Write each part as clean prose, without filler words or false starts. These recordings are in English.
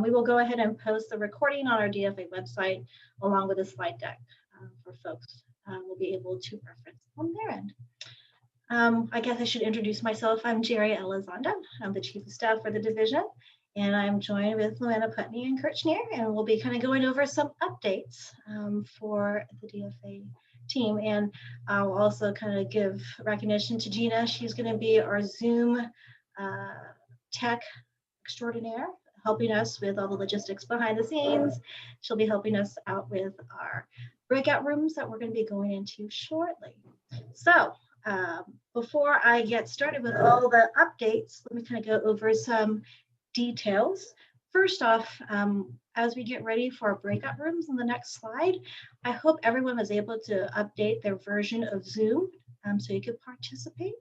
We will go ahead and post the recording on our DFA website along with a slide deck for folks will be able to reference on their end. I guess I should introduce myself. I'm Jerry Elizondo. I'm the Chief of Staff for the division, and I'm joined with Luana Putney and Kurt Schneer, and we'll be kind of going over some updates for the DFA team. And I'll also kind of give recognition to Gina. She's going to be our Zoom tech extraordinaire, helping us with all the logistics behind the scenes. She'll be helping us out with our breakout rooms that we're going to be going into shortly. So before I get started with all the updates, let me kind of go over some details. First off, as we get ready for our breakout rooms in the next slide, I hope everyone was able to update their version of Zoom so you could participate.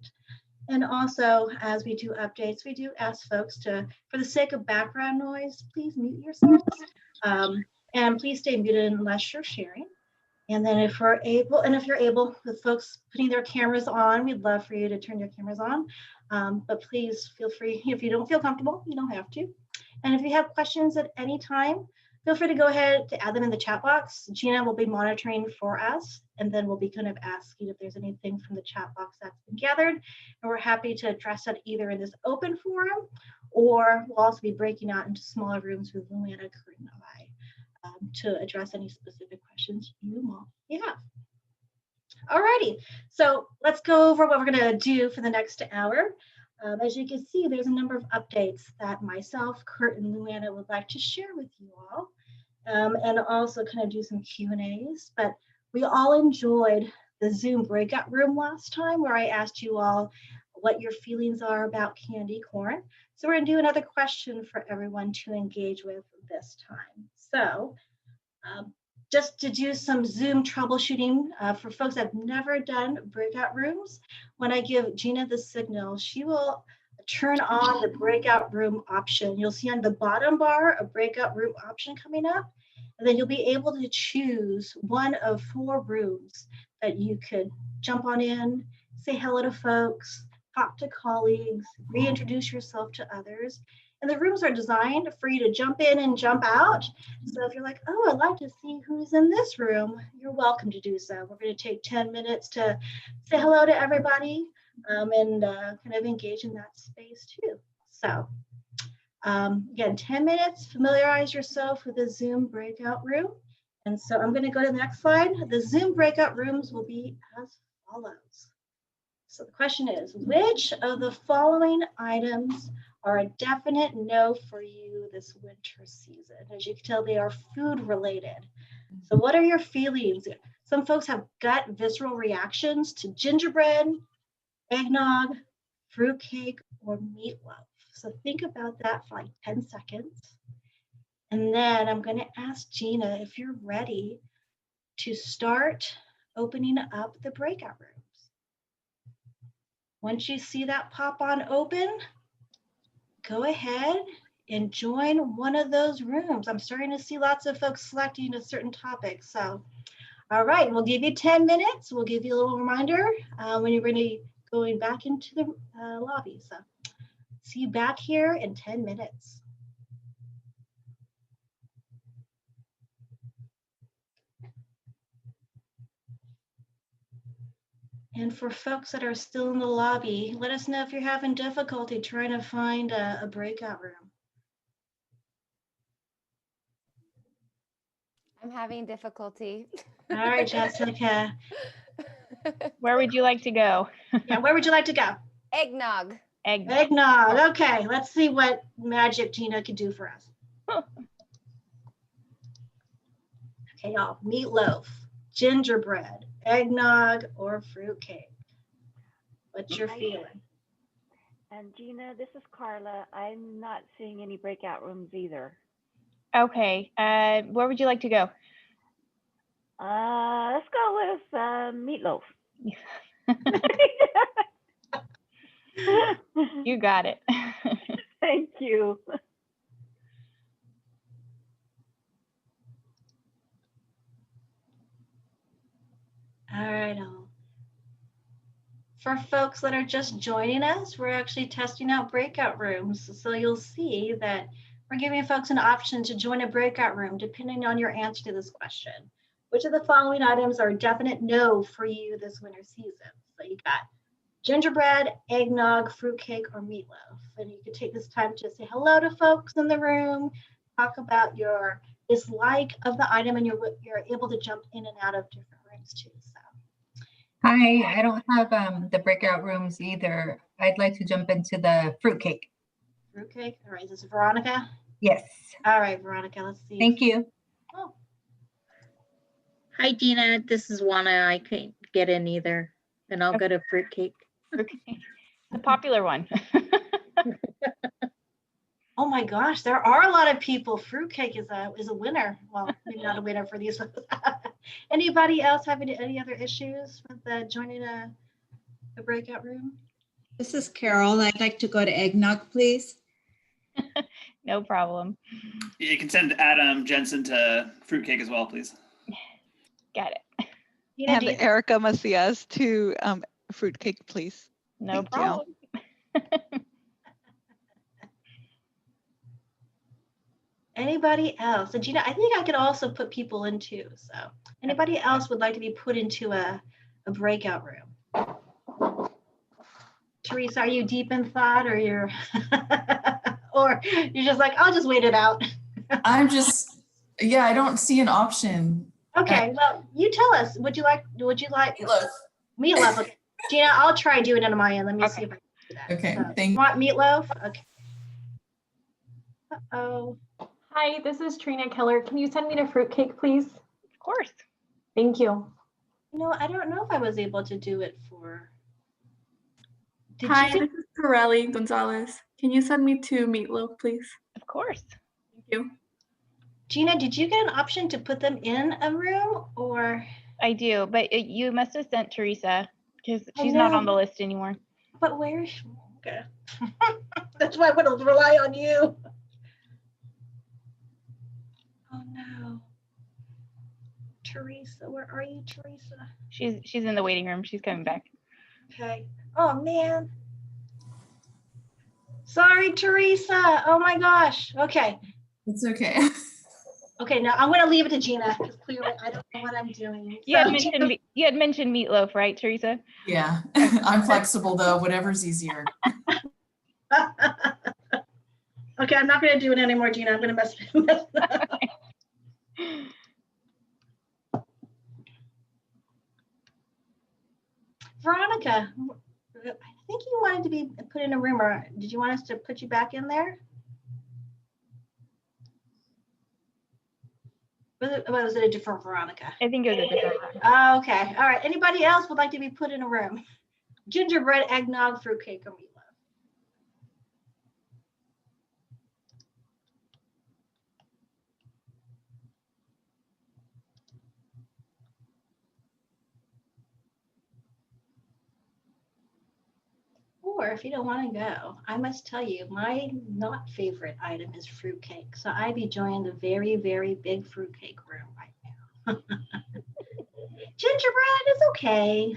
And also, as we do updates, we do ask folks to, for the sake of background noise, please mute yourselves. And please stay muted unless you're sharing. And then if we're able, and if you're able, with folks putting their cameras on, we'd love for you to turn your cameras on. But please feel free, if you don't feel comfortable, you don't have to. And if you have questions at any time, feel free to go ahead to add them in the chat box. Gina will be monitoring for us, and then we'll be kind of asking if there's anything from the chat box that's been gathered. And we're happy to address that either in this open forum, or we'll also be breaking out into smaller rooms with Luana, Kurt, and I to address any specific questions you have. Alrighty, so let's go over what we're gonna do for the next hour. As you can see, there's a number of updates that myself, Kurt, and Luana would like to share with you all, and also kind of do some Q&As. But we all enjoyed the Zoom breakout room last time where I asked you all what your feelings are about candy corn. So we're gonna do another question for everyone to engage with this time. So just to do some Zoom troubleshooting for folks that have never done breakout rooms, when I give Gina the signal, she will turn on the breakout room option. You'll see on the bottom bar a breakout room option coming up, and then you'll be able to choose one of 4 rooms that you could jump on in, say hello to folks, talk to colleagues, reintroduce yourself to others. And the rooms are designed for you to jump in and jump out. So if you're like, oh, I'd like to see who's in this room, you're welcome to do so. We're going to take 10 minutes to say hello to everybody and kind of engage in that space too. So again, 10 minutes, familiarize yourself with the Zoom breakout room. And so I'm going to go to the next slide. The Zoom breakout rooms will be as follows. So the question is, which of the following items are a definite no for you this winter season? As you can tell, they are food related. So what are your feelings? Some folks have gut visceral reactions to gingerbread, eggnog, fruitcake, or meatloaf. So think about that for like 10 seconds. And then I'm going to ask Gina if you're ready to start opening up the breakout rooms. Once you see that pop on open, go ahead and join one of those rooms. I'm starting to see lots of folks selecting a certain topic. So, all right, we'll give you 10 minutes. We'll give you a little reminder when you're ready going back into the lobby. So see you back here in 10 minutes. And for folks that are still in the lobby, let us know if you're having difficulty trying to find a breakout room. I'm having difficulty. All right, Jessica. Where would you like to go? Yeah, where would you like to go? Eggnog. Eggnog. Okay, let's see what magic Gina can do for us. Okay, y'all, meatloaf, gingerbread, eggnog, or fruitcake. What's your feeling? And Gina, this is Carla. I'm not seeing any breakout rooms either. Okay, where would you like to go? Let's go with meatloaf. You got it. Thank you. All right, all. For folks that are just joining us, we're actually testing out breakout rooms. So you'll see that We're giving folks an option to join a breakout room depending on your answer to this question. Which of the following items are a definite no for you this winter season? So you got gingerbread, eggnog, fruitcake, or meatloaf. And you can take this time to say hello to folks in the room, talk about your dislike of the item, and you're able to jump in and out of different rooms too. So. Hi, I don't have the breakout rooms either. I'd like to jump into the fruitcake. Fruitcake. All right. Is this Veronica? Yes, All right, Veronica. Let's see. thank you. Oh, Hi, Gina. This is Juana. I can't get in either. Then I'll go to fruitcake. Okay. The popular one. oh my gosh, there are a lot of people. Fruitcake is a winner. Well, maybe not a winner for these. Anybody else having any other issues with joining a breakout room? This is Carol. I'd like to go to eggnog, please. No problem. You can send Adam Jensen to fruitcake as well, please. Got it. Gina, And do you- Erica Macias to fruitcake, please. No Thank you. problem. Anybody else? And Gina, I think I could also put people into. So anybody else would like to be put into a breakout room? Teresa, are you deep in thought or you're or you're just like, I'll just wait it out? I'm just, yeah, I don't see an option. Okay, well, you tell us. Would you like Meatloaf. meatloaf? Okay. Gina, I'll try doing it on my end. Let me see if I can do that. Okay, So, thank you you. want meatloaf? Okay. Uh-oh. Hi, this is Trina Keller. Can you send me to fruitcake, please? Of course. Thank you. You know, I don't know if I was able to do it for. Did Hi, you? this is Corelli Gonzalez. Can you send me to meatloaf, please? Of course. Thank you. Gina, did you get an option to put them in a room or? I do, but you must have sent Teresa because I she's not know. on the list anymore. But where is she? Okay. That's why I would rely on you. Oh no. Teresa, where are you, Teresa? She's in the waiting room. She's coming back. Okay. Oh man. Sorry, Teresa. Oh my gosh. Okay. It's okay. Okay, now I'm gonna leave it to Gina because clearly I don't know what I'm doing. You had So, mentioned you had mentioned meatloaf, right, Teresa? Yeah, I'm flexible though, whatever's easier. okay, I'm not gonna do it anymore, Gina. I'm gonna mess it up. Veronica, I think you wanted to be put in a room, or did you want us to put you back in there? Was it a different Veronica? I think it was a different one. Oh, okay. All right. Anybody else would like to be put in a room? Gingerbread, eggnog, fruitcake, or meatloaf? Or if you don't want to go, I must tell you, my not favorite item is fruitcake. So I'd be joining the very, very big fruitcake room right now. Gingerbread is okay.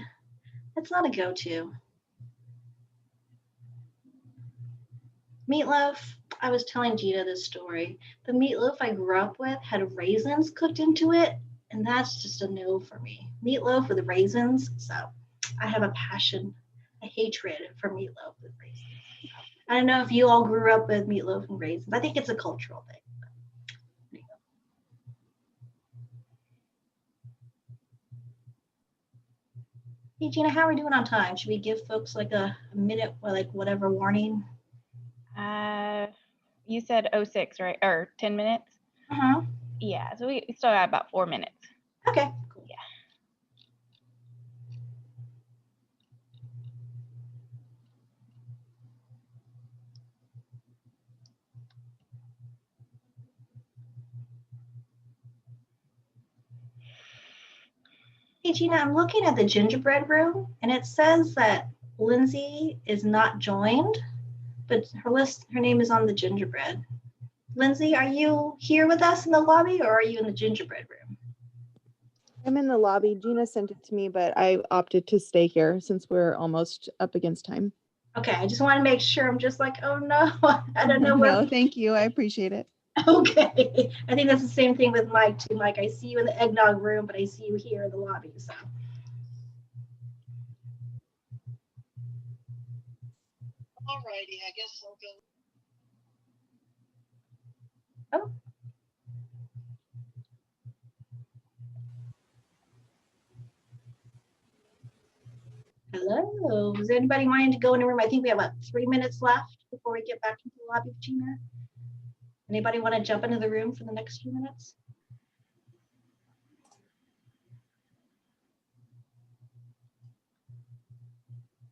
It's not a go-to. Meatloaf, I was telling Gina this story. The meatloaf I grew up with had raisins cooked into it, and that's just a no for me. Meatloaf with raisins, so I have a passion, a hatred for meatloaf with raisins. I don't know if you all grew up with meatloaf and raisins. I think it's a cultural thing. Hey Gina, how are we doing on time? Should we give folks like a minute or like whatever warning? You said 06, right? Or 10 minutes? Uh-huh. Yeah, so we still got about 4 minutes. Okay, cool. Yeah. Hey Gina, I'm looking at the gingerbread room and it says that Lindsay is not joined, but her name is on the gingerbread. Lindsay, are you here with us in the lobby or are you in the gingerbread room? I'm in the lobby. Gina sent it to me, but I opted to stay here since we're almost up against time. Okay, I just want to make sure. I'm just like, oh no, I don't know where. No, thank you. I appreciate it. Okay, I think that's the same thing with Mike too. Mike, I see you in the eggnog room, but I see you here in the lobby. So. Alrighty, I guess I'll go. Oh. Hello. Is anybody wanting to go in the room? I think we have about 3 minutes left before we get back into the lobby, Gina. Anybody want to jump into the room for the next few minutes?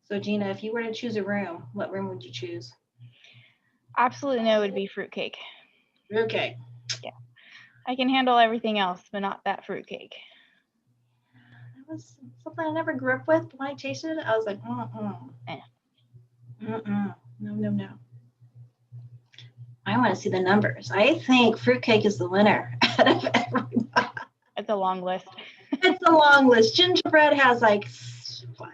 So Gina, if you were to choose a room, what room would you choose? Absolute no would be fruitcake. Okay. Yeah. I can handle everything else, but not that fruitcake. That was something I never grew up with, but when I tasted it, I was like, no, no, no. I want to see the numbers. I think fruitcake is the winner out of everybody. It's a long list. It's a long list. Gingerbread has like, what?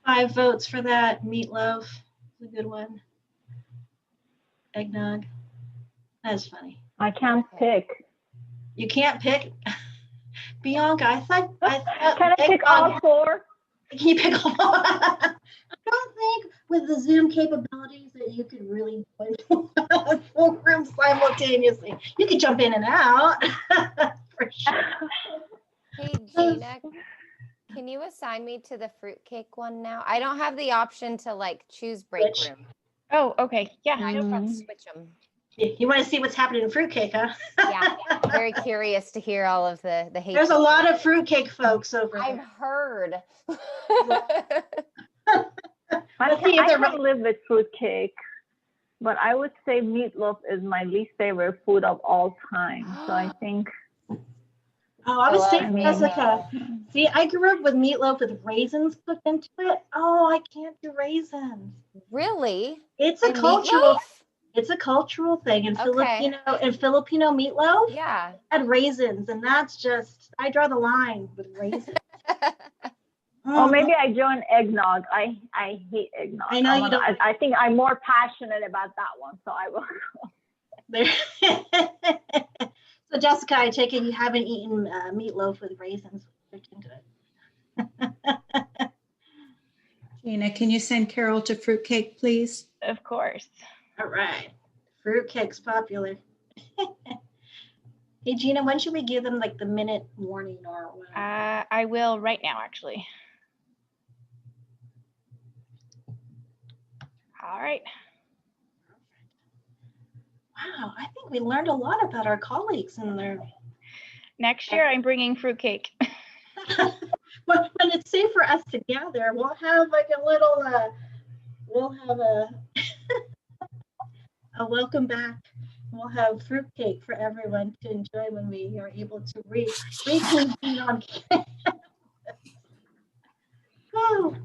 5 votes for that. Meatloaf is a good one. Eggnog. That's funny. I can't pick. You can't pick? Bianca, I thought Can I pick all 4? Can you pick all 4? I don't think with the Zoom capabilities that you could really join a full room simultaneously. You could jump in and out for sure. Hey, Gina, can you assign me to the fruitcake one now? I don't have the option to like choose break room. Oh, okay. Yeah, I no don't problem. switch them. You want to see what's happening in fruitcake, huh? Yeah, very curious to hear all of the hate. There's a lot of fruitcake folks over there. I've heard. I can live with fruitcake, but I would say meatloaf is my least favorite food of all time. So I think. Oh, I was saying, Jessica. See, I grew up with meatloaf with raisins cooked into it. Oh, I can't do raisins. Really? It's a And cultural. meatloaf? It's a cultural thing in Okay. Filipino meatloaf. Yeah. Had raisins, and that's just I draw the line with raisins. Oh, maybe I join eggnog. I hate eggnog. I know you don't. I think I'm more passionate about that one, so I will. So Jessica, I take it you haven't eaten meatloaf with raisins cooked into it. Gina, can you send Carol to fruitcake, please? Of course. All right, fruitcake's popular. Hey Gina, when should we give them like the minute warning or whatever? I will right now, actually. All right. Wow, I think we learned a lot about our colleagues in there. Next year, I'm bringing fruitcake. When it's safe for us to gather, we'll have like a little, we'll have a welcome back. We'll have fruitcake for everyone to enjoy when we are able to reconvene on campus. Oh.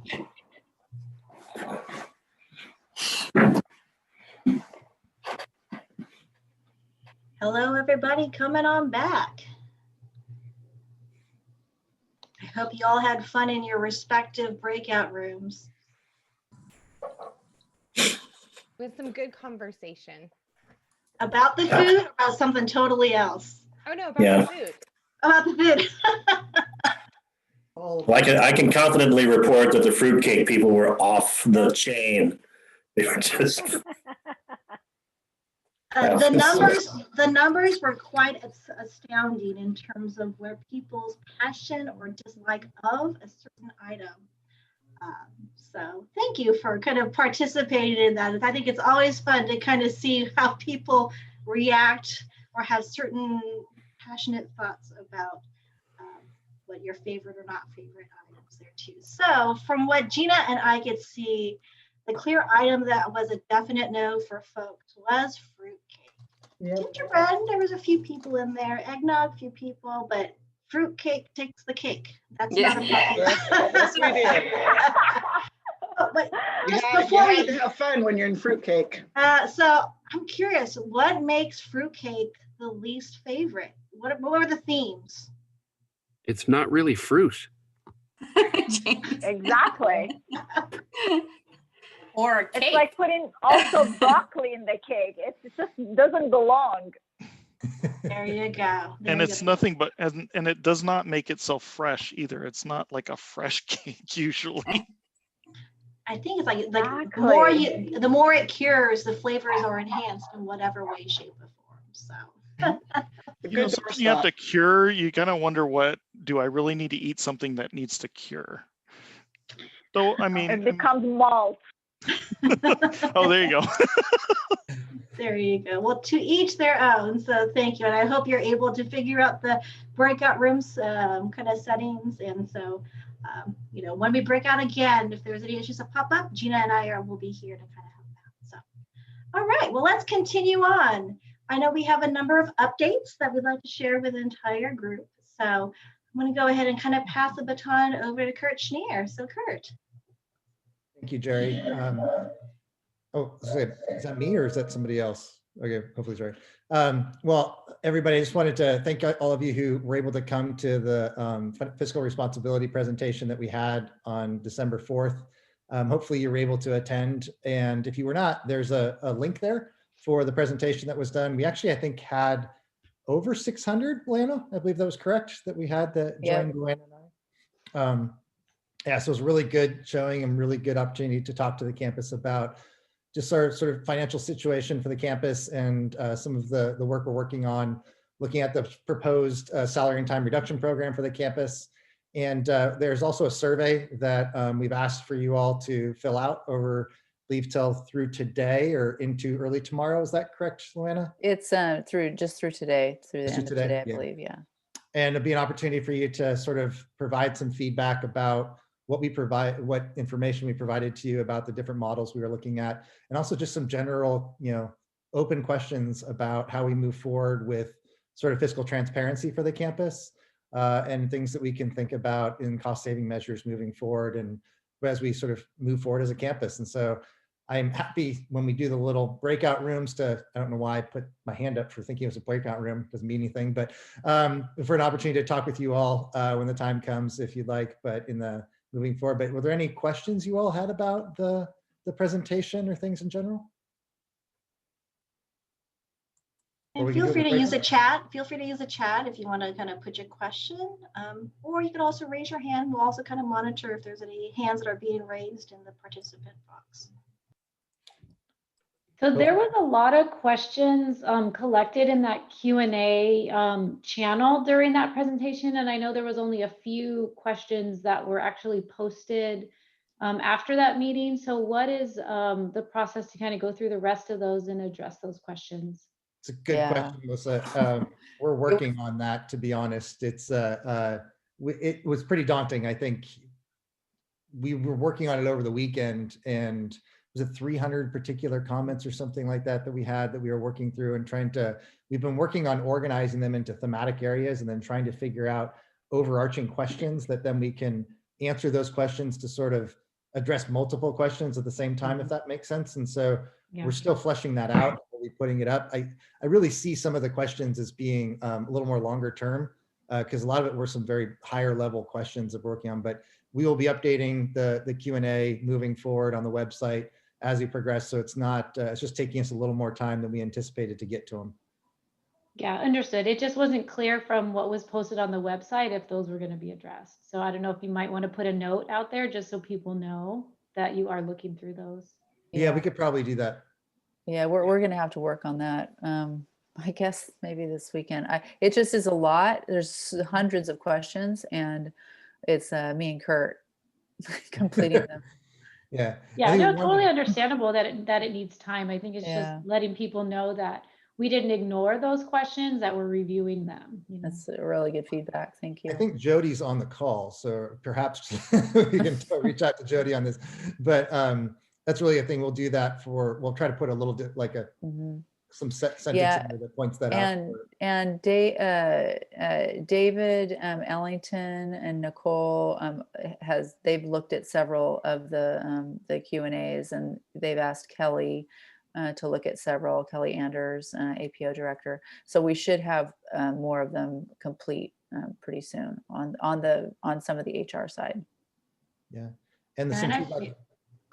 Hello, everybody coming on back. I hope you all had fun in your respective breakout rooms. With some good conversation. About the food or about something totally else? Oh no, about the food. About the food. Well, I can confidently report that the fruitcake people were off the chain. They were just. The numbers were quite astounding in terms of where people's passion or dislike of a certain item. So thank you for kind of participating in that. I think it's always fun to kind of see how people react or have certain passionate thoughts about what your favorite or not favorite items there too. So from what Gina and I could see, the clear item that was a definite no for folks was fruitcake. Gingerbread, there was a few people in there. Eggnog, a few people, but fruitcake takes the cake. That's not a problem. Yes, we did. But You had to have fun when you're in fruitcake. So I'm curious, what makes fruitcake the least favorite? What were the themes? It's not really fruit. Exactly. Or a cake. It's like putting also broccoli in the cake. It just doesn't belong. There you go. There And you it's go. nothing but, and it does not make itself fresh either. It's not like a fresh cake usually. I think it's like Exactly. the more it cures, the flavors are enhanced in whatever way, shape, or form. So You know, something you have to cure, you kind of wonder, what do I really need to eat something that needs to cure? So, I mean, It becomes malt. oh, there you go. there you go. Well, to each their own. So thank you. And I hope you're able to figure out the breakout rooms kind of settings. And so, you know, when we break out again, if there's any issues that pop up, Gina and I will be here to kind of help out. So, all right, well, let's continue on. I know we have a number of updates that we'd like to share with the entire group. So I'm going to go ahead and kind of pass the baton over to Kurt Schneer. So Kurt. Thank you, Jerry. Is that me or is that somebody else? Okay, hopefully it's right. Well, everybody, I just wanted to thank all of you who were able to come to the fiscal responsibility presentation that we had on December 4th. Hopefully you were able to attend. And if you were not, there's a link there for the presentation that was done. We actually, I think, had over 600, Lana, I believe that was correct, that we had that joined Luana and I. Yeah, so it was really good showing and really good opportunity to talk to the campus about just our sort of financial situation for the campus and some of the work we're working on, looking at the proposed salary and time reduction program for the campus. And there's also a survey that we've asked for you all to fill out over, I believe, till through today or into early tomorrow. Is that correct, Luana? It's through today, through the end of today, I yeah. believe, yeah. And it'd be an opportunity for you to sort of provide some feedback about what we provide, what information we provided to you about the different models we were looking at, and also just some general, you know, open questions about how we move forward with sort of fiscal transparency for the campus and things that we can think about in cost saving measures moving forward and as we sort of move forward as a campus. And so I'm happy when we do the little breakout rooms to, I don't know why I put my hand up for thinking it was a breakout room, doesn't mean anything, but for an opportunity to talk with you all when the time comes, if you'd like, but in the moving forward. But were there any questions you all had about the presentation or things in general? And feel free to use a chat. Feel free to use a chat if you want to kind of put your question, or you can also raise your hand. We'll also kind of monitor if there's any hands that are being raised in the participant box. So there was a lot of questions collected in that Q&A channel during that presentation. And I know there was only a few questions that were actually posted after that meeting. So what is the process to kind of go through the rest of those and address those questions? It's a good question, Melissa. We're working on that, to be honest. It's it was pretty daunting. I think we were working on it over the weekend, and was it 300 particular comments or something like that we had that we were working through and trying to, we've been working on organizing them into thematic areas and then trying to figure out overarching questions that then we can answer those questions to sort of address multiple questions at the same time, if that makes sense. And so we're still fleshing that out. We'll be putting it up. I really see some of the questions as being a little more longer term because a lot of it were some very higher level questions that we're working on, but we will be updating the Q&A moving forward on the website as we progress. So it's not, it's just taking us a little more time than we anticipated to get to them. Yeah, understood. It just wasn't clear from what was posted on the website if those were going to be addressed. So I don't know if you might want to put a note out there just so people know that you are looking through those. Yeah, we could probably do that. Yeah, we're going to have to work on that. I guess maybe this weekend. It just is a lot. There's hundreds of questions and it's me and Kurt completing them. Yeah. Yeah, no, totally understandable that it needs time. I think it's just letting people know that we didn't ignore those questions, that we're reviewing them. You know? That's a really good feedback. Thank you. I think Jody's on the call, so perhaps we can reach out to Jody on this. But that's really a thing. We'll do that we'll try to put a little bit like a some sentence in there that points that out. And David Ellington and Nicole they've looked at several of the Q&As, and they've asked Kelly to look at several, Kelly Anders, APO director. So we should have more of them complete pretty soon on some of the HR side. Yeah. And the And I- feedback.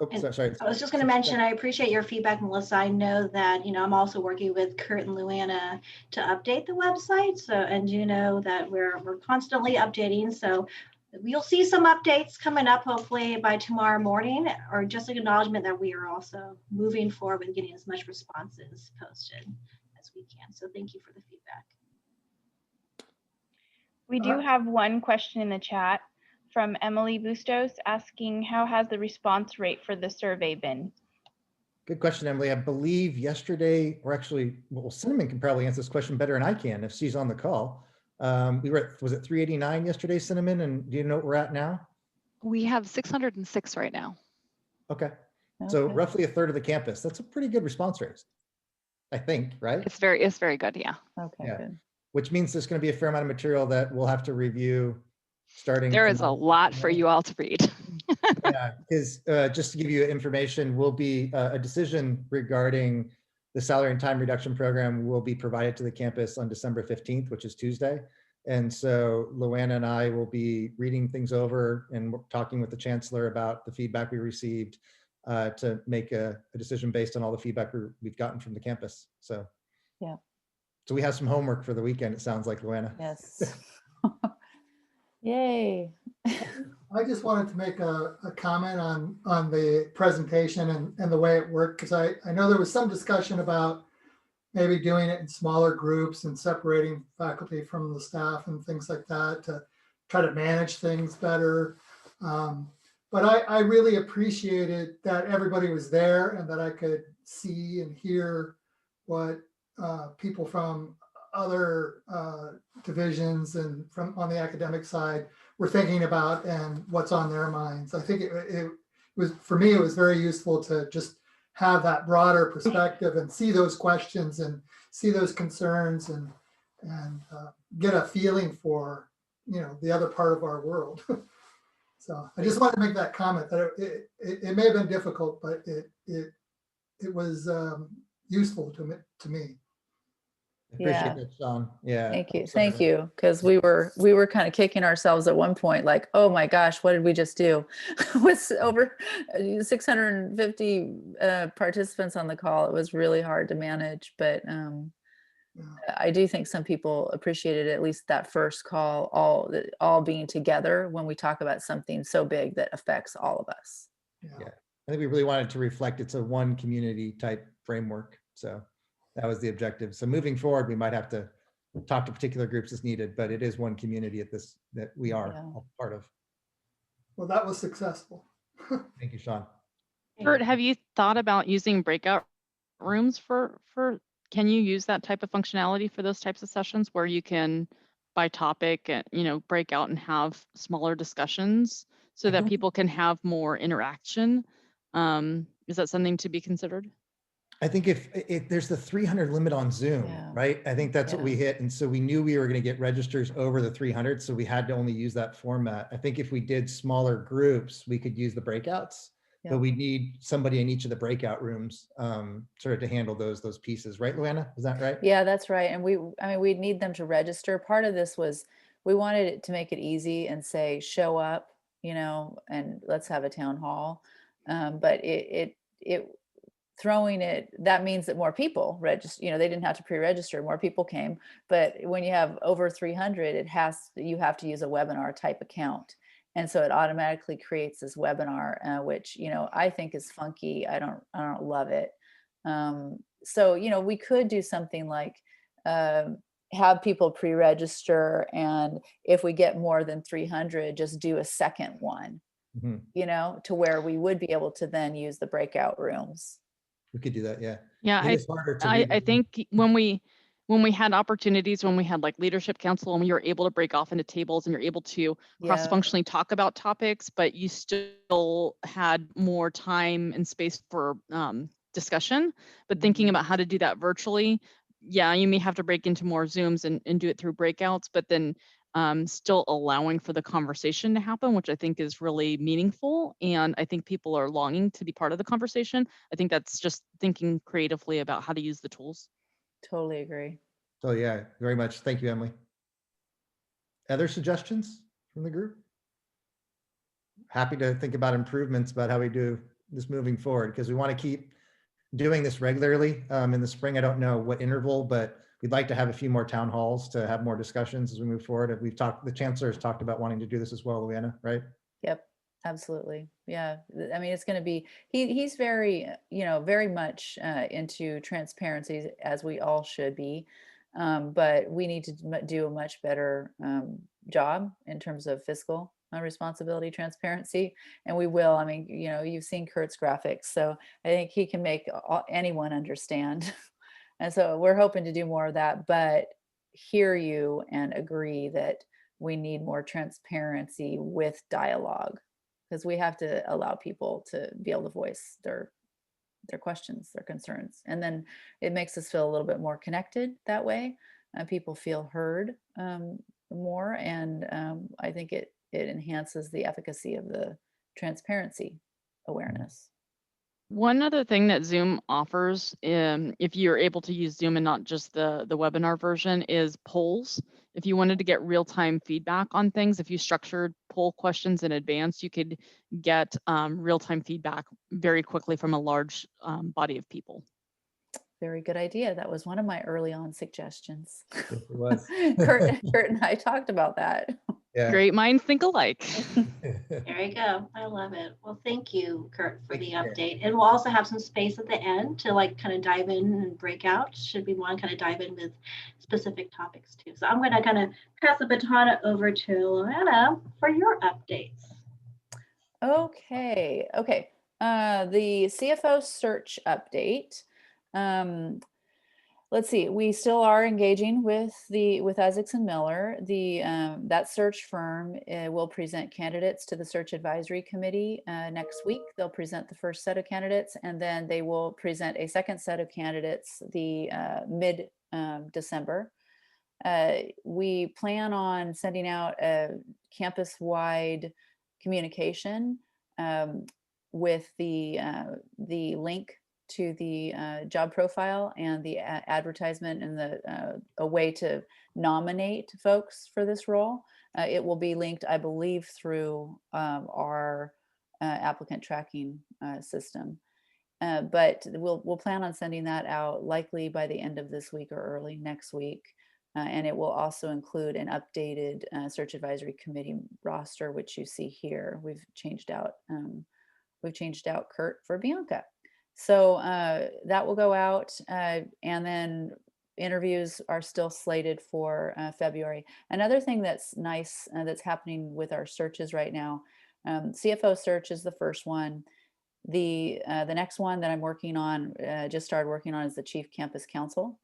Oh, And sorry. I was just going to mention, I appreciate your feedback, Melissa. I know that, I'm also working with Kurt and Luana to update the website. So, and you know that we're constantly updating. So you'll see some updates coming up hopefully by tomorrow morning, or just an acknowledgement that we are also moving forward with getting as much responses posted as we can. So thank you for the feedback. We do have one question in the chat from Emily Bustos asking, how has the response rate for the survey been? Good question, Emily. I believe yesterday, or actually, well, Cinnamon can probably answer this question better than I can if she's on the call. We were at, was it 389 yesterday, Cinnamon? And do you know what we're at now? We have 606 right now. Okay. So roughly a third of the campus. That's a pretty good response rate, I think, right? It's very good, yeah. Okay, Yeah. good. Which means there's going to be a fair amount of material that we'll have to review starting. There is a lot for you all to read. Yeah, because just to give you information, will be a decision regarding the salary and time reduction program will be provided to the campus on December 15th, which is Tuesday. And so Luana and I will be reading things over and talking with the chancellor about the feedback we received to make a decision based on all the feedback we've gotten from the campus. So yeah. So we have some homework for the weekend, it sounds like, Luana. Yes. Yay. I just wanted to make a comment on the presentation and the way it worked, because I know there was some discussion about maybe doing it in smaller groups and separating faculty from the staff and things like that to try to manage things better. But I really appreciated that everybody was there and that I could see and hear what people from other divisions and from on the academic side were thinking about and what's on their minds. I think it was, for me, it was very useful to just have that broader perspective and see those questions and see those concerns and get a feeling for, the other part of our world. So I just wanted to make that comment that it may have been difficult, but it was useful to me. I appreciate that, Sean. Yeah. Thank you. Because we were kind of kicking ourselves at one point, like, oh my gosh, what did we just do? With over 650 participants on the call, it was really hard to manage. But I do think some people appreciated at least that first call, all being together when we talk about something so big that affects all of us. Yeah. I think we really wanted to reflect it's a one community type framework. So that was the objective. So moving forward, we might have to talk to particular groups as needed, but it is one community that we are all part of. Well, that was successful. Thank you, Sean. Kurt, have you thought about using breakout rooms can you use that type of functionality for those types of sessions where you can, by topic, break out and have smaller discussions so that people can have more interaction? Is that something to be considered? I think if there's the 300 limit on Zoom, right? I think that's what we hit. And so we knew we were going to get registers over the 300. So we had to only use that format. I think if we did smaller groups, we could use the breakouts, but we need somebody in each of the breakout rooms sort of to handle those pieces. Right, Luana? Is that right? Yeah, that's right. And we'd need them to register. Part of this was, we wanted it to make it easy and say, show up, and let's have a town hall. But it throwing it, that means that more people register, they didn't have to pre-register, more people came. But when you have over 300, you have to use a webinar type account. And so it automatically creates this webinar, which, I think is funky. I don't love it. So, we could do something like have people pre-register, and if we get more than 300, just do a second one, to where we would be able to then use the breakout rooms. We could do that, yeah. Yeah, I think when we had opportunities, when we had like leadership council and you're able to break off into tables and you're able to cross-functionally talk about topics, but you still had more time and space for discussion. But thinking about how to do that virtually, you may have to break into more Zooms and do it through breakouts, but then still allowing for the conversation to happen, which I think is really meaningful. And I think people are longing to be part of the conversation. I think that's just thinking creatively about how to use the tools. Totally agree. So yeah, very much. Thank you, Emily. Other suggestions from the group? Happy to think about improvements about how we do this moving forward, because we want to keep doing this regularly. In the spring, I don't know what interval, but we'd like to have a few more town halls to have more discussions as we move forward. We've talked, the chancellor has talked about wanting to do this as well, Luana, right? Yep, absolutely. Yeah, I mean, it's going to be, he's very, very much into transparency, as we all should be. But we need to do a much better job in terms of fiscal responsibility, transparency, and we will. I mean, you've seen Kurt's graphics, so I think he can make anyone understand. And so we're hoping to do more of that, but hear you and agree that we need more transparency with dialogue, because we have to allow people to be able to voice their questions, their concerns, and then it makes us feel a little bit more connected that way. People feel heard more, and I think it enhances the efficacy of the transparency awareness. One other thing that Zoom offers, if you're able to use Zoom and not just the webinar version, is polls. If you wanted to get real-time feedback on things, if you structured poll questions in advance, you could get real-time feedback very quickly from a large body of people. Very good idea. That was one of my early on suggestions. Yes, it was. Kurt and I talked about that. Yeah. Great minds think alike. There you go. I love it. Well, thank you, Kurt, for the update. And we'll also have some space at the end to kind of dive in and break out, should we want to kind of dive in with specific topics too. So I'm going to kind of pass the baton over to Luana for your updates. Okay. The CFO search update. Let's see, we still are engaging with Isaacs and Miller. That search firm will present candidates to the search advisory committee next week. They'll present the first set of candidates, and then they will present a second set of candidates the mid-December. We plan on sending out a campus-wide communication with the link to the job profile and the advertisement and a way to nominate folks for this role. It will be linked, I believe, through our applicant tracking system. But we'll plan on sending that out likely by the end of this week or early next week. And it will also include an updated search advisory committee roster, which you see here. We've changed out Kurt for Bianca. So that will go out, and then interviews are still slated for February. Another thing that's nice that's happening with our searches right now, CFO search is the first one. The next one that I'm working on, just started working on, is the Chief Campus Counsel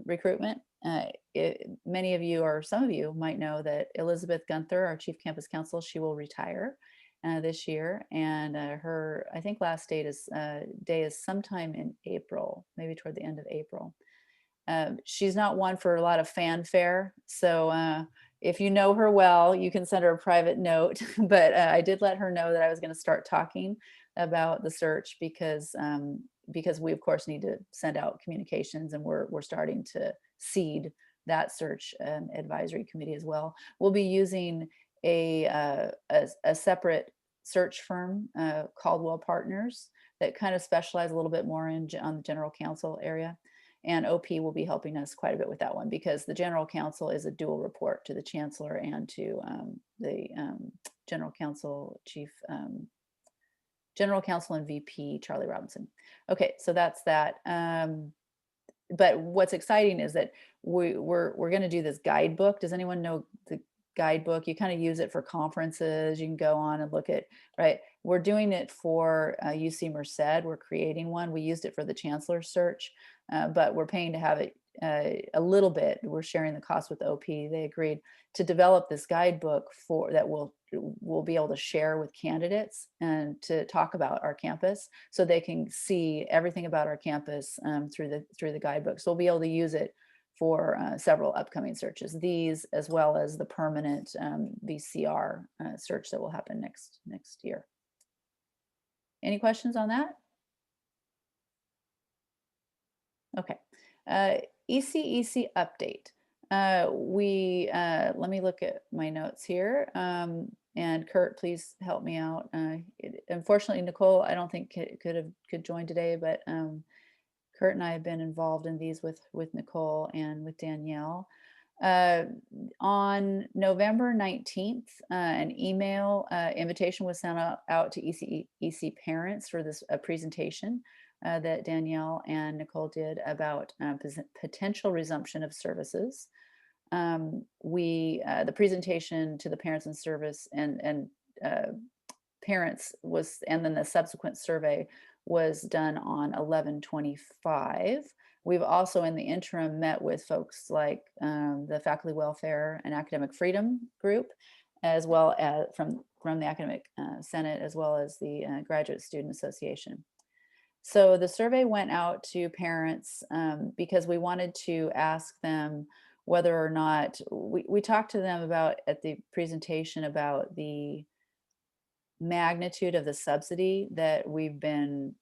recruitment. Many of you, or some of you, might know that Elizabeth Gunther, our Chief Campus Counsel, she will retire this year, and her, I think, last day is sometime in April, maybe toward the end of April. She's not one for a lot of fanfare, so if you know her well, you can send her a private note. But I did let her know that I was going to start talking about the search, because we of course need to send out communications, and we're starting to seed that search advisory committee as well. We'll be using a separate search firm, Caldwell Partners, that kind of specialize a little bit more on the general counsel area. And OP will be helping us quite a bit with that one, because the general counsel is a dual report to the chancellor and to the general counsel and VP, Charlie Robinson. Okay, so that's that. But what's exciting is that we're going to do this guidebook. Does anyone know the guidebook? You kind of use it for conferences. You can go on and look at, right? We're doing it for UC Merced. We're creating one. We used it for the chancellor search, but we're paying to have it a little bit. We're sharing the cost with OP. They agreed to develop this guidebook that we'll be able to share with candidates and to talk about our campus, so they can see everything about our campus through the guidebook. So we'll be able to use it for several upcoming searches, these as well as the permanent VCR search that will happen next year. Any questions on that? Okay. ECEC update. Let me look at my notes here. And Kurt, please help me out. Unfortunately, Nicole, I don't think could join today, but Kurt and I have been involved in these with Nicole and with Danielle. On November 19th, an email invitation was sent out to EC parents for this presentation that Danielle and Nicole did about potential resumption of services. The presentation to the parents in service and parents was, and then the subsequent survey was done on 11/25. We've also in the interim met with folks like the Faculty Welfare and Academic Freedom group, as well as from the Academic Senate, as well as the Graduate Student Association. So the survey went out to parents because we wanted to ask them whether or not, we talked to them about at the presentation about the magnitude of the subsidy that we've been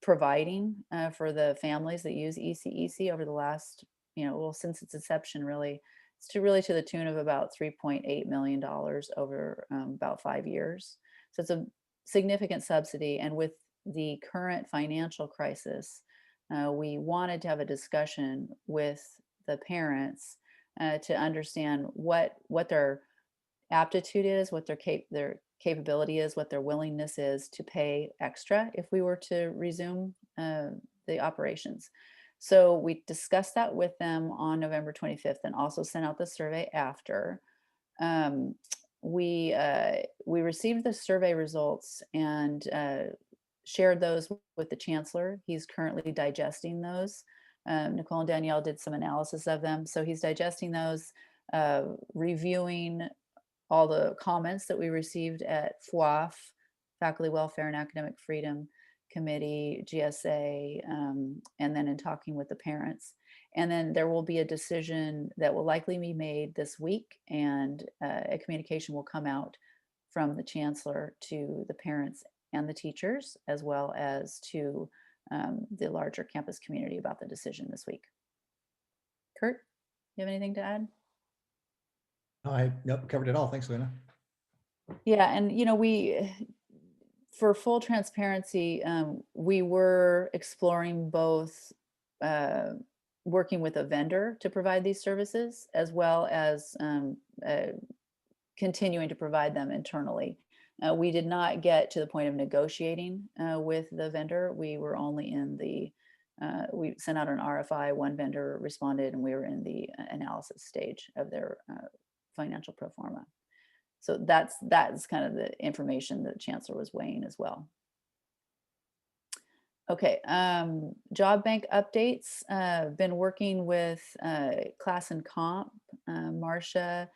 providing for the families that use ECEC over the last, well, since its inception, really. It's to the tune of about $3.8 million over about 5 years. So it's a significant subsidy. And with the current financial crisis, we wanted to have a discussion with the parents to understand what their aptitude is, what their capability is, what their willingness is to pay extra if we were to resume the operations. So we discussed that with them on November 25th and also sent out the survey after. We received the survey results and shared those with the chancellor. He's currently digesting those. Nicole and Danielle did some analysis of them. So he's digesting those, reviewing all the comments that we received at FWAF, Faculty Welfare and Academic Freedom Committee, GSA, and then in talking with the parents. And then there will be a decision that will likely be made this week, and a communication will come out from the chancellor to the parents and the teachers, as well as to the larger campus community about the decision this week. Kurt, you have anything to add? Nope, covered it all. Thanks, Luna. Yeah, and for full transparency, we were exploring both working with a vendor to provide these services, as well as continuing to provide them internally. We did not get to the point of negotiating with the vendor. We were only in the, we sent out an RFI, one vendor responded, and we were in the analysis stage of their financial pro forma. So that's kind of the information that the chancellor was weighing as well. Okay, job bank updates. Been working with Class and Comp, Marcia,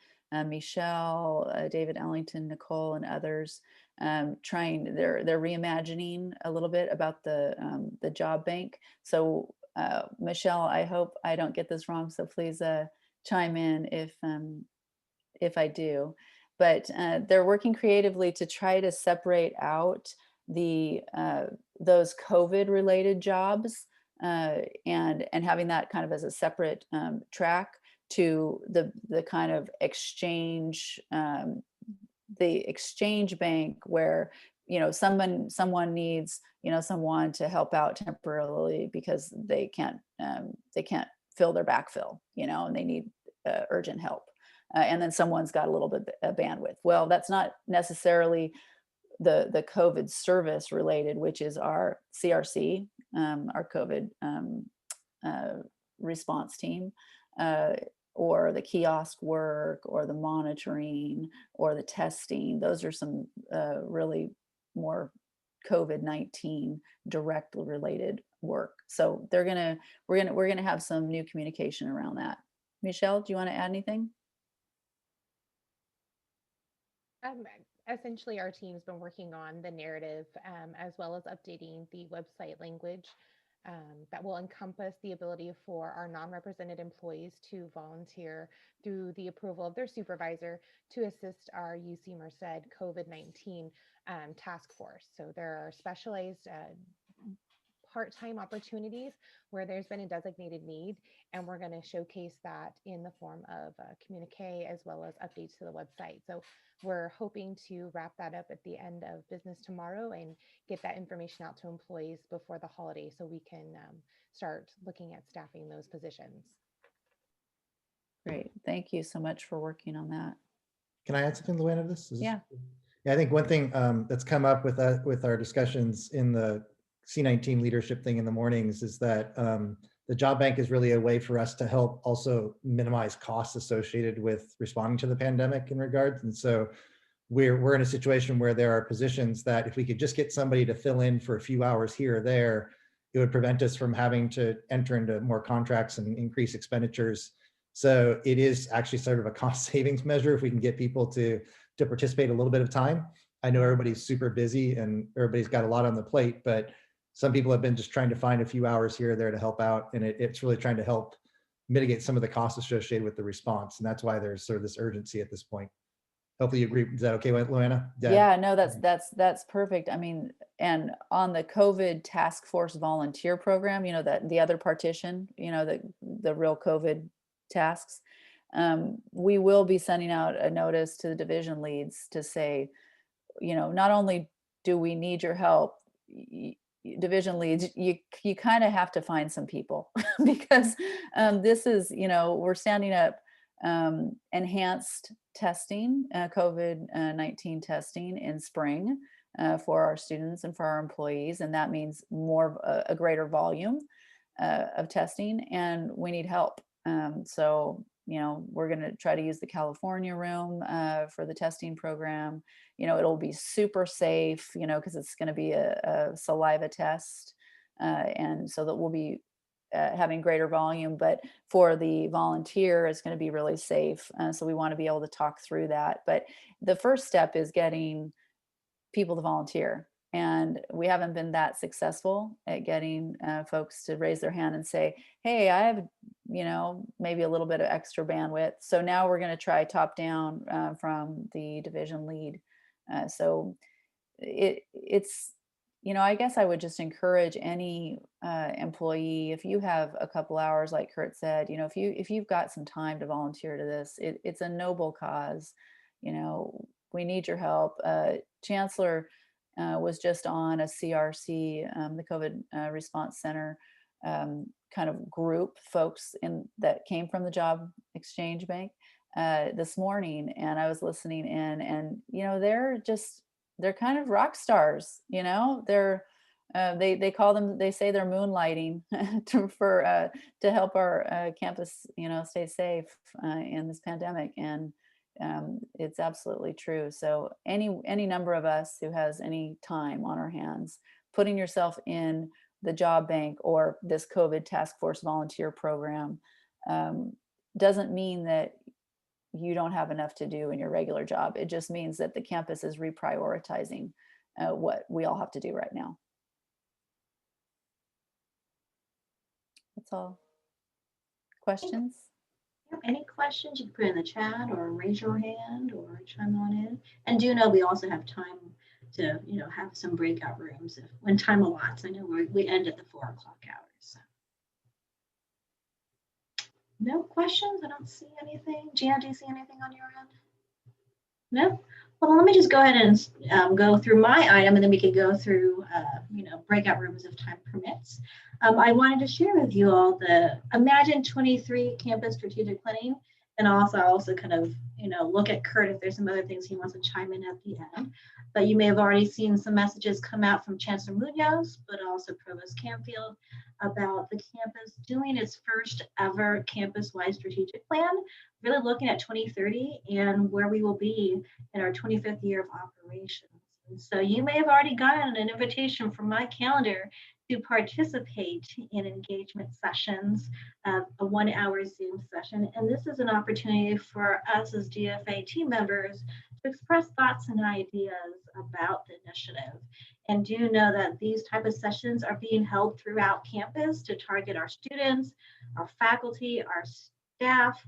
Michelle, David Ellington, Nicole, and others, they're reimagining a little bit about the job bank. So Michelle, I hope I don't get this wrong, so please chime in if I do. But they're working creatively to try to separate out those COVID related jobs and having that kind of as a separate track to the kind of exchange, the exchange bank where someone needs someone to help out temporarily because they can't fill their backfill, and they need urgent help. And then someone's got a little bit of bandwidth. Well, that's not necessarily the COVID service related, which is our CRC, our COVID response team, or the kiosk work, or the monitoring, or the testing. Those are some really more COVID-19 directly related work. So we're gonna have some new communication around that. Michelle, do you want to add anything? Essentially, our team's been working on the narrative as well as updating the website language that will encompass the ability for our non-represented employees to volunteer through the approval of their supervisor to assist our UC Merced COVID-19 task force. So there are specialized part-time opportunities where there's been a designated need, and we're going to showcase that in the form of a communique as well as updates to the website. So we're hoping to wrap that up at the end of business tomorrow and get that information out to employees before the holiday so we can start looking at staffing those positions. Great. Thank you so much for working on that. Can I add something, Luann, to this? Yeah. Yeah, I think one thing that's come up with our discussions in the C19 leadership thing in the mornings is that the job bank is really a way for us to help also minimize costs associated with responding to the pandemic in regards. And so we're in a situation where there are positions that if we could just get somebody to fill in for a few hours here or there, it would prevent us from having to enter into more contracts and increase expenditures. So it is actually sort of a cost savings measure if we can get people to participate a little bit of time. I know everybody's super busy and everybody's got a lot on the plate, but some people have been just trying to find a few hours here or there to help out. And it's really trying to help mitigate some of the costs associated with the response. And that's why there's sort of this urgency at this point. Hopefully you agree. Is that okay, Luanna? Yeah, no, that's perfect. I mean, and on the COVID task force volunteer program, you know, that the other partition, you know, the real COVID tasks, we will be sending out a notice to the division leads to say, you know, not only do we need your help, division leads, you kind of have to find some people because this is, you know, we're standing up enhanced testing, COVID-19 testing in spring for our students and for our employees. And that means a greater volume of testing, and we need help. So, you know, we're going to try to use the California room for the testing program. You know, it'll be super safe, you know, because it's going to be a saliva test. And so that we'll be having greater volume, but for the volunteer, it's going to be really safe. So we want to be able to talk through that. But the first step is getting people to volunteer. And we haven't been that successful at getting folks to raise their hand and say, hey, I have, you know, maybe a little bit of extra bandwidth. So now we're going to try top down from the division lead. So it's, you know, I guess I would just encourage any employee, if you have a couple hours, like Kurt said, you know, if you've got some time to volunteer to this, it's a noble cause. You know, we need your help. Chancellor was just on a CRC, the COVID Response Center kind of group, folks that came from the Job Exchange Bank this morning, and I was listening in, and you know, they're kind of rock stars. You know, they call them, they say they're moonlighting to help our campus, you know, stay safe in this pandemic. And it's absolutely true. So any number of us who has any time on our hands, putting yourself in the job bank or this COVID task force volunteer program doesn't mean that you don't have enough to do in your regular job. It just means that the campus is reprioritizing what we all have to do right now. That's all. Questions? Any questions, you can put in the chat or raise your hand or chime on in. And do know we also have time to, you know, have some breakout rooms when time allots. I know we end at the 4 o'clock hours. So. No questions? I don't see anything. Jan, do you see anything on your end? No? Well, let me just go ahead and go through my item, and then we can go through, you know, breakout rooms if time permits. I wanted to share with you all the Imagine 23 campus strategic planning, and also kind of, you know, look at Kurt if there's some other things he wants to chime in at the end. But you may have already seen some messages come out from Chancellor Munoz, but also Provost Canfield, about the campus doing its first ever campus-wide strategic plan, really looking at 2030 and where we will be in our 25th year of operations. And so you may have already gotten an invitation from my calendar to participate in engagement sessions, a 1-hour Zoom session. And this is an opportunity for us as DFA team members to express thoughts and ideas about the initiative. And do know that these type of sessions are being held throughout campus to target our students, our faculty, our staff,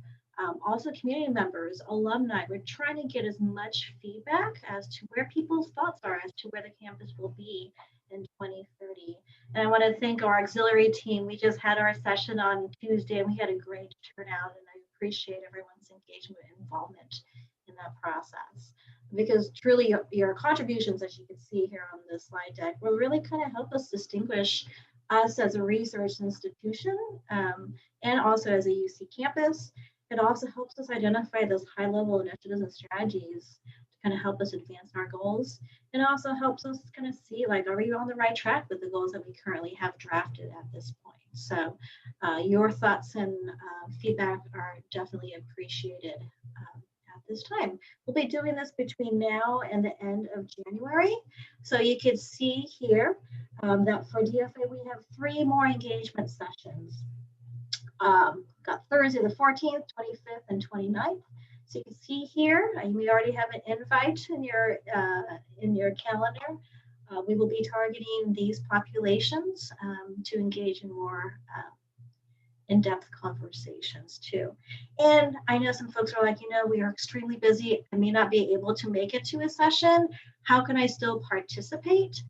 also community members, alumni. We're trying to get as much feedback as to where people's thoughts are as to where the campus will be in 2030. And I want to thank our auxiliary team. We just had our session on Tuesday and we had a great turnout, and I appreciate everyone's engagement and involvement in that process. Because truly your contributions, as you can see here on this slide deck, will really kind of help us distinguish us as a research institution and also as a UC campus. It also helps us identify those high-level initiatives and strategies to kind of help us advance our goals. It also helps us kind of see, like, are we on the right track with the goals that we currently have drafted at this point? So your thoughts and feedback are definitely appreciated at this time. We'll be doing this between now and the end of January. So you can see here that for DFA, we have 3 more engagement sessions. Got Thursday the 14th, 25th, and 29th. So you can see here, we already have an invite in your calendar. We will be targeting these populations to engage in more in-depth conversations too. And I know some folks are like, we are extremely busy. I may not be able to make it to a session. How can I still participate?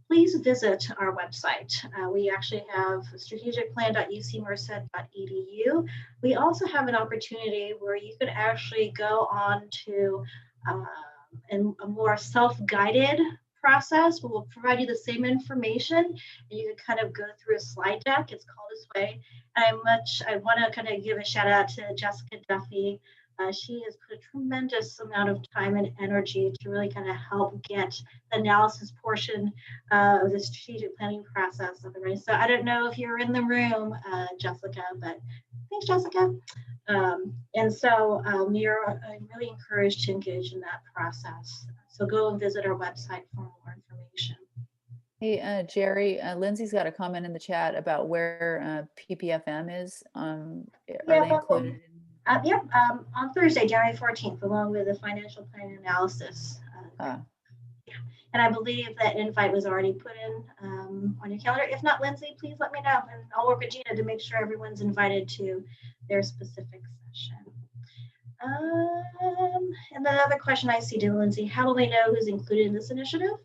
Please visit our website. We actually have strategicplan.ucmerced.edu. We also have an opportunity where you can actually go on to a more self-guided process. We'll provide you the same information and you can kind of go through a slide deck. It's called this way. I want to kind of give a shout out to Jessica Duffy. She has put a tremendous amount of time and energy to really kind of help get the analysis portion of the strategic planning process of the race. So I don't know if you're in the room, Jessica, but thanks, Jessica. And so you're really encouraged to engage in that process. So go and visit our website for more information. Hey, Jerry, Lindsay's got a comment in the chat about where PPFM is. Are they included? On Thursday, January 14th, along with the financial planning analysis. And I believe that invite was already put in on your calendar. If not, Lindsay, please let me know, and I'll work with Gina to make sure everyone's invited to their specific session. And the other question I see, to Lindsay, how will they know who's included in this initiative?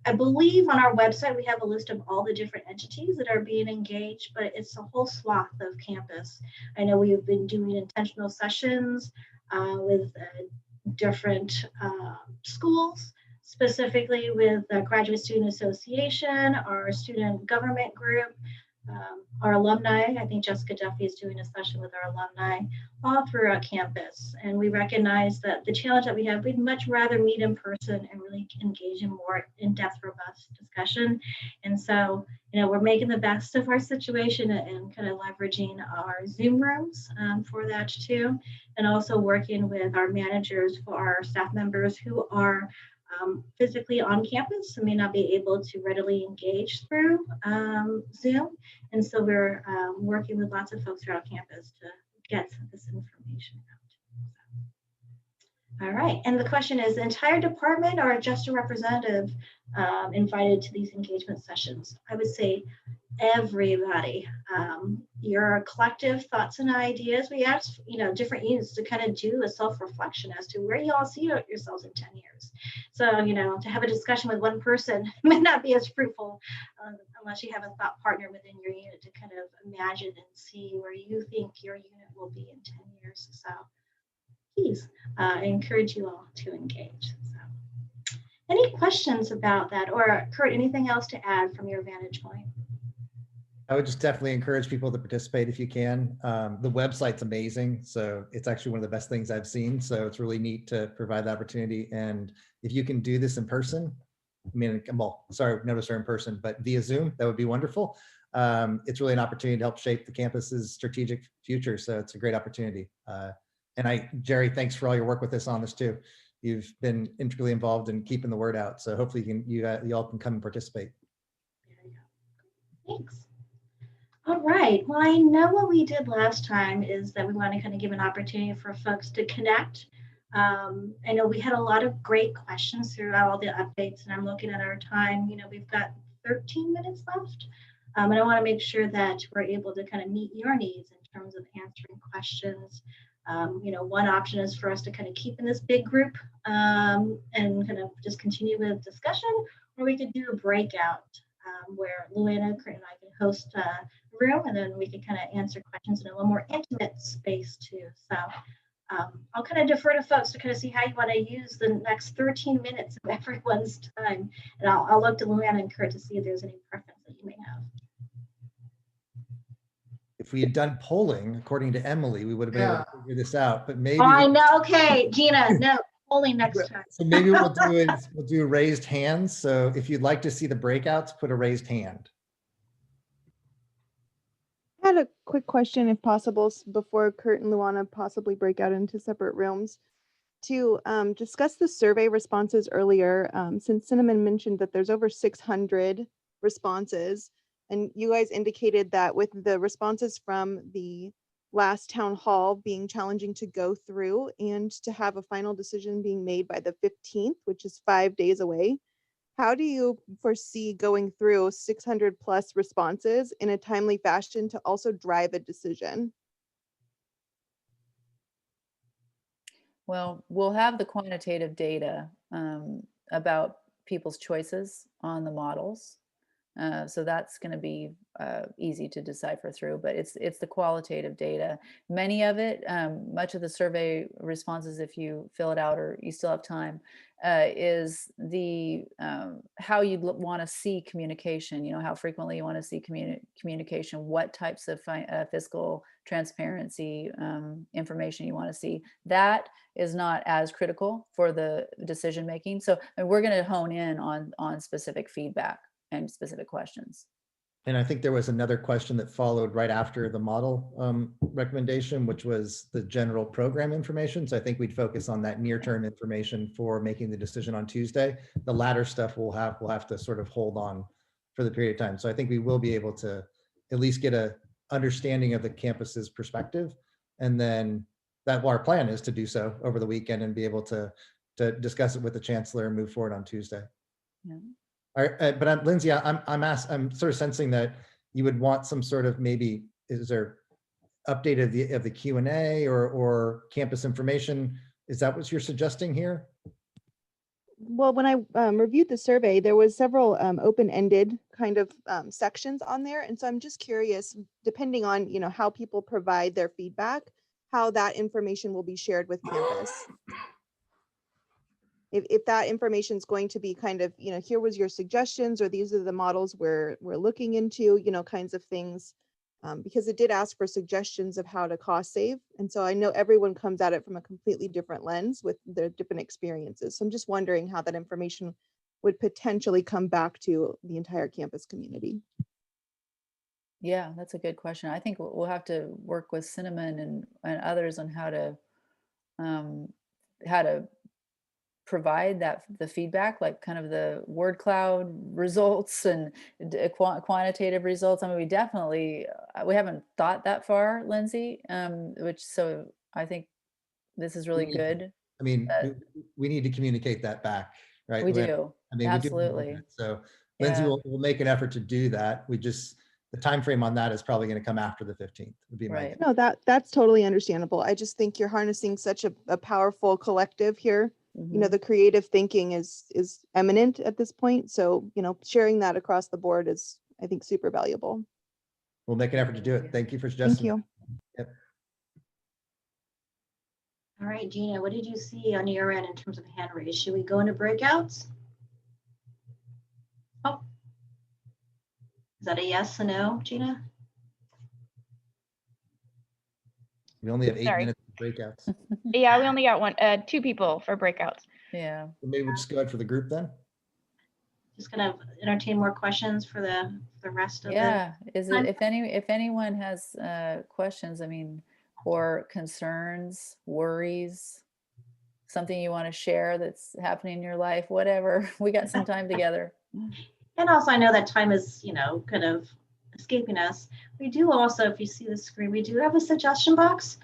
I believe on our website, we have a list of all the different entities that are being engaged, but it's a whole swath of campus. I know we've been doing intentional sessions with different schools, specifically with the Graduate Student Association, our student government group, our alumni. I think Jessica Duffy is doing a session with our alumni all throughout campus. And we recognize that the challenge that we have, we'd much rather meet in person and really engage in more in-depth, robust discussion. And so, we're making the best of our situation and kind of leveraging our Zoom rooms for that too. And also working with our managers for our staff members who are physically on campus and may not be able to readily engage through Zoom. And so we're working with lots of folks throughout campus to get this information out. All right, and the question is, the entire department or just a representative invited to these engagement sessions? I would say everybody. Your collective thoughts and ideas. We asked, different units to kind of do a self-reflection as to where you all see yourselves in 10 years. So, to have a discussion with one person may not be as fruitful unless you have a thought partner within your unit to kind of imagine and see where you think your unit will be in 10 years. So please, I encourage you all to engage. So, any questions about that? Or Kurt, anything else to add from your vantage point? I would just definitely encourage people to participate if you can. The website's amazing. So it's actually one of the best things I've seen. So it's really neat to provide the opportunity. And if you can do this in person, notice her in person, but via Zoom, that would be wonderful. It's really an opportunity to help shape the campus's strategic future. So it's a great opportunity. And Jerry, thanks for all your work with us on this too. You've been integrally involved in keeping the word out. So hopefully you all can come and participate. Thanks. All right, well, I know what we did last time is that we want to kind of give an opportunity for folks to connect. I know we had a lot of great questions throughout all the updates, and I'm looking at our time. We've got 13 minutes left, and I want to make sure that we're able to kind of meet your needs in terms of answering questions. One option is for us to kind of keep in this big group and kind of just continue with discussion, or we could do a breakout where Luana, Kurt, and I can host a room, and then we can kind of answer questions in a little more intimate space too. So I'll kind of defer to folks to kind of see how you want to use the next 13 minutes of everyone's time. And I'll look to Luana and Kurt to see if there's any preference that you may have. If we had done polling, according to Emily, we would have been able to figure this out, but maybe. I know, okay, Gina, no, polling next time. So maybe what we'll do is we'll do raised hands. So if you'd like to see the breakouts, put a raised hand. I had a quick question, if possible, before Kurt and Luana possibly break out into separate rooms. To discuss the survey responses earlier, since Cinnamon mentioned that there's over 600 responses, and you guys indicated that with the responses from the last town hall being challenging to go through and to have a final decision being made by the 15th, which is 5 days away, how do you foresee going through 600 plus responses in a timely fashion to also drive a decision? Well, we'll have the quantitative data about people's choices on the models. So that's going to be easy to decipher through, but it's the qualitative data. Many of it, much of the survey responses, if you fill it out or you still have time, is the how you want to see communication. You know, how frequently you want to see communication, what types of fiscal transparency information you want to see. That is not as critical for the decision making. So we're going to hone in on specific feedback and specific questions. And I think there was another question that followed right after the model recommendation, which was the general program information. So I think we'd focus on that near-term information for making the decision on Tuesday. The latter stuff we'll have to sort of hold on for the period of time. So I think we will be able to at least get a understanding of the campus's perspective. And then our plan is to do so over the weekend and be able to discuss it with the chancellor and move forward on Tuesday. Yeah. All right, but Lindsay, I'm sort of sensing that you would want some sort of maybe, is there update of the Q&A or campus information? Is that what you're suggesting here? Well, when I reviewed the survey, there was several open-ended kind of sections on there. And so I'm just curious, depending on, you know, how people provide their feedback, how that information will be shared with campus. If that information is going to be kind of, you know, here was your suggestions, or these are the models we're looking into, you know, kinds of things, because it did ask for suggestions of how to cost save. And so I know everyone comes at it from a completely different lens with their different experiences. So I'm just wondering how that information would potentially come back to the entire campus community. Yeah, that's a good question. I think we'll have to work with Cinnamon and others on how to provide the feedback, like kind of the word cloud results and quantitative results. I mean, we haven't thought that far, Lindsay, so I think this is really good. I mean, we need to communicate that back, right? We do. I mean, absolutely. We do. So Lindsay will make an effort to do that. The time frame on that is probably going to come after the 15th. Would be right. No, that's totally understandable. I just think you're harnessing such a powerful collective here. You know, the creative thinking is eminent at this point. So, you know, sharing that across the board is, I think, super valuable. We'll make an effort to do it. Thank you for suggesting. Thank you. Yep. All right, Gina, what did you see on your end in terms of hand raise? Should we go into breakouts? Oh, is that a yes or no, Gina? We only have 8 Sorry. minutes for breakouts. Yeah, we only got 2 people for breakouts. Yeah. So maybe we'll just go ahead for the group then. Just gonna entertain more questions for the rest of if anyone has questions, I mean, or concerns, worries, something you want to share that's happening in your life, whatever, we got some time together. And also, I know that time is, you know, kind of escaping us. We do also, if you see the screen, we do have a suggestion box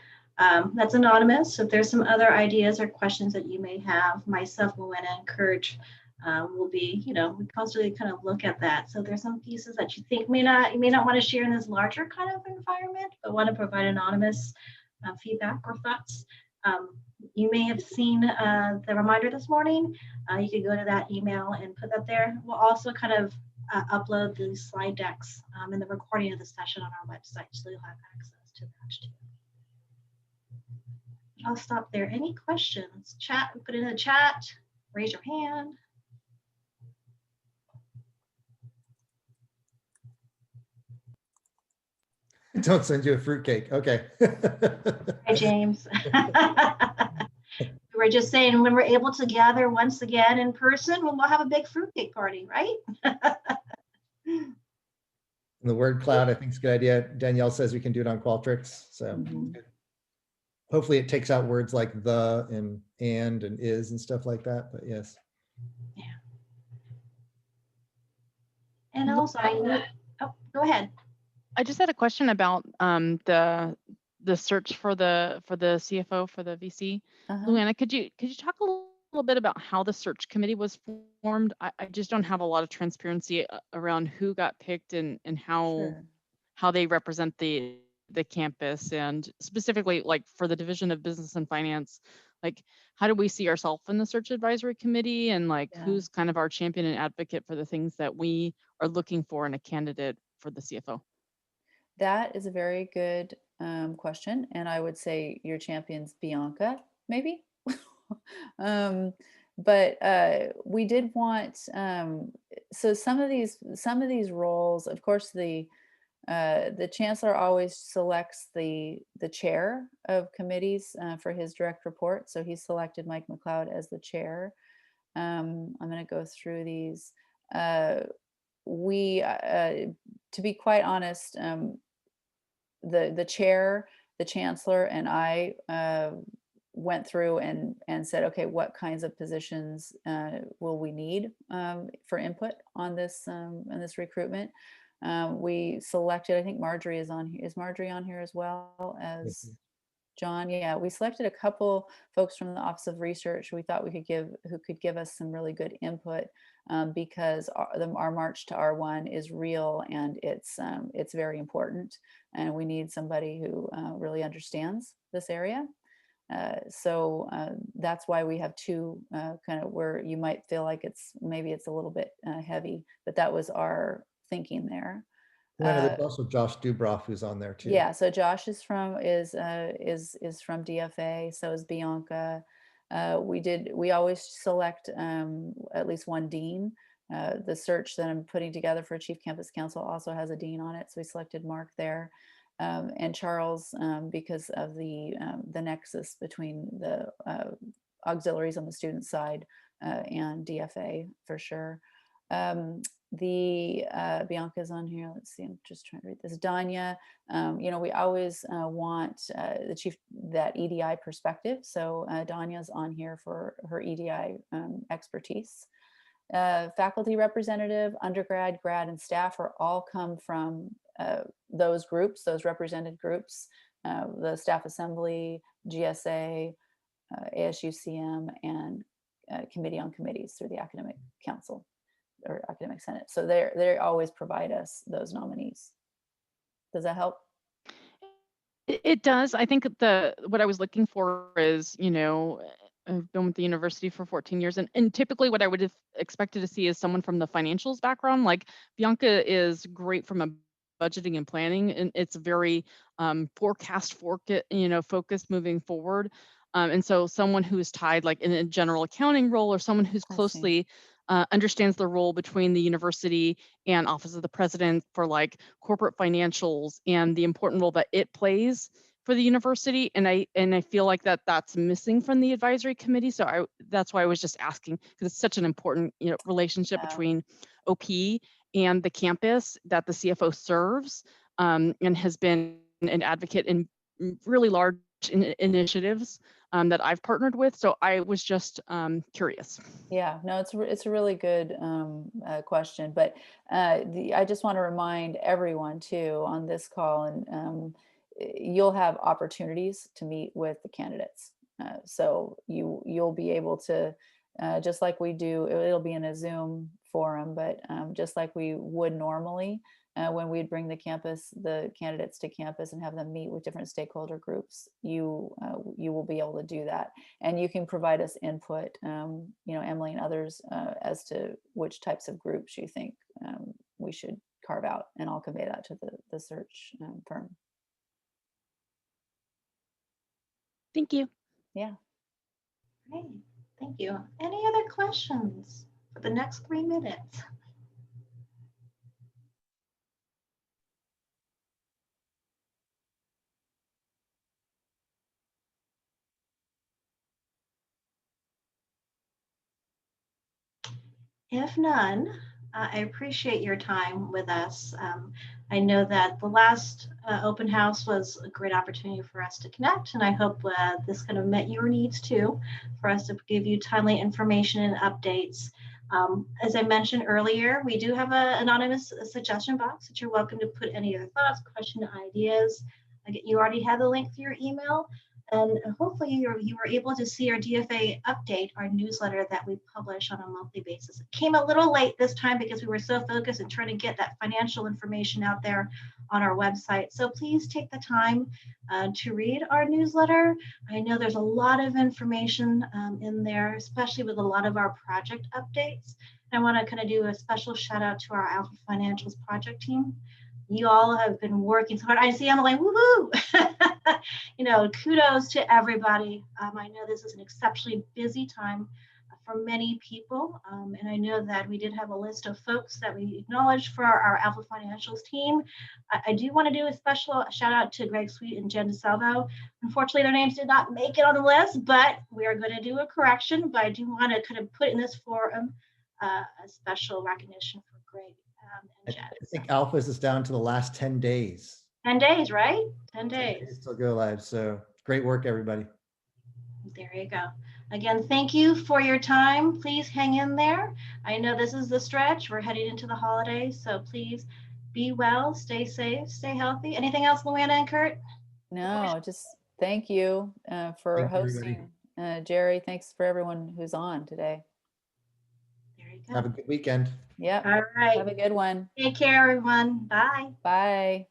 that's anonymous. So if there's some other ideas or questions that you may have, myself, Luana, and Kurt will be, you know, we constantly kind of look at that. So there's some pieces that you think you may not want to share in this larger kind of environment, but want to provide anonymous feedback or thoughts. You may have seen the reminder this morning. You could go to that email and put that there. We'll also kind of upload the slide decks and the recording of the session on our website, so you'll have access to that too. I'll stop there. Any questions? Chat, put it in the chat, raise your hand. Don't send you a fruitcake. Okay. Hi, James. We're just saying when we're able to gather once again in person, we'll have a big fruitcake party, right? The word cloud, I think is a good idea. Danielle says we can do it on Qualtrics. So hopefully it takes out words like the and is and stuff like that. But yes. Yeah. And also, oh, go ahead. I just had a question about the search for the CFO for the VC. Luana, could you talk a little bit about how the search committee was formed? I just don't have a lot of transparency around who got picked and how they represent the campus, and specifically like for the Division of Business and Finance, like how do we see ourselves in the search advisory committee, and like who's kind of our champion and advocate for the things that we are looking for in a candidate for the CFO? That is a very good question. And I would say your champion's Bianca, maybe. But we did want, so some of these roles, of course, the chancellor always selects the chair of committees for his direct report. So he selected Mike McLeod as the chair. I'm going to go through these. We, to be quite honest, the chair, the chancellor, and I went through and said, okay, what kinds of positions will we need for input on this recruitment? We selected, I think Marjorie is on here. Is Marjorie on here as well as John? Yeah, we selected a couple folks from the Office of Research we thought who could give us some really good input, because our march to R1 is real, and it's very important, and we need somebody who really understands this area. So that's why we have two kind of where you might feel like maybe it's a little bit heavy, but that was our thinking there. There's also Josh Dubroff who's on there too. Yeah, so Josh is from DFA. So is Bianca. We always select at least one dean. The search that I'm putting together for Chief Campus Council also has a dean on it, so we selected Mark there, and Charles because of the nexus between the auxiliaries on the student side and DFA for sure. Bianca's on here. Let's see, I'm just trying to read this. Danya, we always want the chief, that EDI perspective. So Danya's on here for her EDI expertise. Faculty representative, undergrad, grad, and staff are all come from those groups, those represented groups, the Staff Assembly, GSA, ASUCM, and Committee on Committees through the Academic Council or Academic Senate. So they always provide us those nominees. Does that help? It does. I think what I was looking for is, I've been with the university for 14 years, and typically what I would have expected to see is someone from the financials background. Like Bianca is great from a budgeting and planning, and it's very focused moving forward. And so someone who is tied like in a general accounting role, or someone who's closely understands the role between the university and Office of the President for like corporate financials and the important role that it plays for the university. And I feel like that's missing from the advisory committee. So that's why I was just asking, because it's such an important relationship between OP and the campus that the CFO serves, and has been an advocate in really large initiatives that I've partnered with. So I was just curious. Yeah, no, it's a really good question, but I just want to remind everyone too on this call, and you'll have opportunities to meet with the candidates. So you'll be able to, just like we do, it'll be in a Zoom forum, but just like we would normally, when we'd bring the candidates to campus and have them meet with different stakeholder groups, you will be able to do that. And you can provide us input, Emily and others, as to which types of groups you think we should carve out, and I'll convey that to the search firm. Thank you. Yeah. Great, thank you. Any other questions for the next 3 minutes? If none, I appreciate your time with us. I know that the last open house was a great opportunity for us to connect, and I hope this kind of met your needs too, for us to give you timely information and updates. As I mentioned earlier, we do have an anonymous suggestion box that you're welcome to put any other thoughts, questions, ideas. Again, you already have the link to your email. And hopefully you were able to see our DFA update, our newsletter that we publish on a monthly basis. It came a little late this time because we were so focused on trying to get that financial information out there on our website. So please take the time to read our newsletter. I know there's a lot of information in there, especially with a lot of our project updates. I want to kind of do a special shout out to our Alpha Financials project team. You all have been working so hard. I see Emily, woohoo! Kudos to everybody. I know this is an exceptionally busy time for many people. And I know that we did have a list of folks that we acknowledged for our Alpha Financials team. I do want to do a special shout out to Greg Sweet and Jen DeSalvo. Unfortunately, their names did not make it on the list, but we are going to do a correction. But I do want to kind of put in this forum a special recognition for Greg and Jen. I think Alpha's is down to the last 10 days. 10 days, right? 10 days. Still go live. So great work, everybody. There you go. Again, thank you for your time. Please hang in there. I know this is the stretch. We're heading into the holidays, so please be well, stay safe, stay healthy. Anything else, Luana and Kurt? No, just thank you for hosting. Jerry, thanks for everyone who's on today. There you go. Have a good weekend. Yep. All right. Have a good one. Take care, everyone. Bye. Bye.